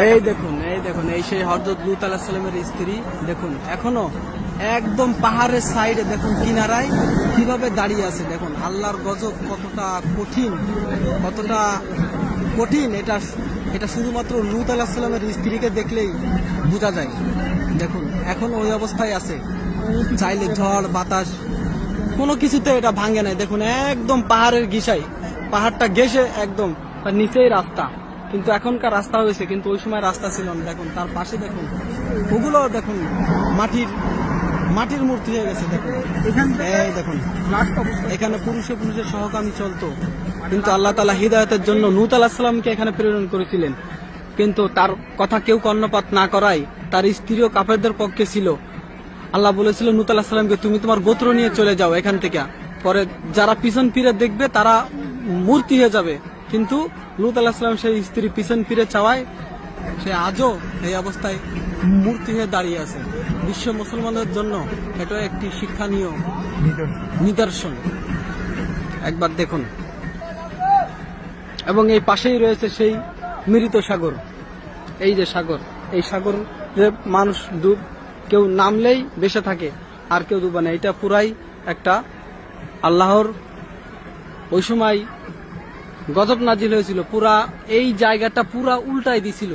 এই দেখুন এই সেই হযরত লূত আলাইহিস সালামের স্ত্রী দেখুন এখনো একদম পাহাড়ের সাইডে দেখুন কিনারায় কিভাবে দাঁড়িয়ে আছে। দেখুন আল্লাহর গজব কতটা কঠিন এটা শুধুমাত্র লূত আলাইহিস সালামের স্ত্রীকে দেখলেই বোঝা যায়। দেখুন এখন ওই অবস্থায় আছে, চাইলে ঝড় বাতাস কোনো কিছুতে এটা ভাঙে নাই। দেখুন একদম পাহাড়ের পাহাড়টা ঘেঁষে একদম তার নিচেই রাস্তা, কিন্তু এখনকার রাস্তা হয়েছে, কিন্তু ওই সময় রাস্তা ছিল না। দেখুন তার পাশে দেখুন ওগুলো দেখুন মাটির মূর্তি হয়ে গেছে। দেখুন এই দেখুন এখানে পুরুষে সহকামী চলতো, কিন্তু আল্লাহ তাআলা হিদায়াতের জন্য নূহ আলাইহিস সালামকে এখানে প্রেরণ করেছিলেন, কিন্তু তার কথা কেউ কর্ণপাত না করায় তার স্ত্রীও কাফেরদের পক্ষে ছিল। আল্লাহ বলেছিল নূহ আলাইহিস সালামকে, তুমি তোমার গোত্র নিয়ে চলে যাও এখান থেকে। পরে যারা পিছন ফিরে দেখবে তারা মূর্তি হয়ে যাবে, কিন্তু লূত আলাইহিস সালাম সেই স্ত্রী পিছন ফিরে চাওয়ায় সে আজও এই অবস্থায় মূর্তি হয়ে দাঁড়িয়ে আছে। বিশ্ব মুসলমানদের জন্য এটা একটি শিক্ষণীয় নিদর্শন, একবার দেখুন। এবং এই পাশেই রয়েছে সেই মৃত সাগর, এই যে সাগর, এই সাগর যে মানুষ কেউ নামলেই বেঁচে থাকে আর কেউ ডুবে না। এটা পুরাই একটা আল্লাহর ওই সময় গজব নাজিল হয়েছিল, পুরা এই জায়গাটা পুরা উল্টাই দিছিল।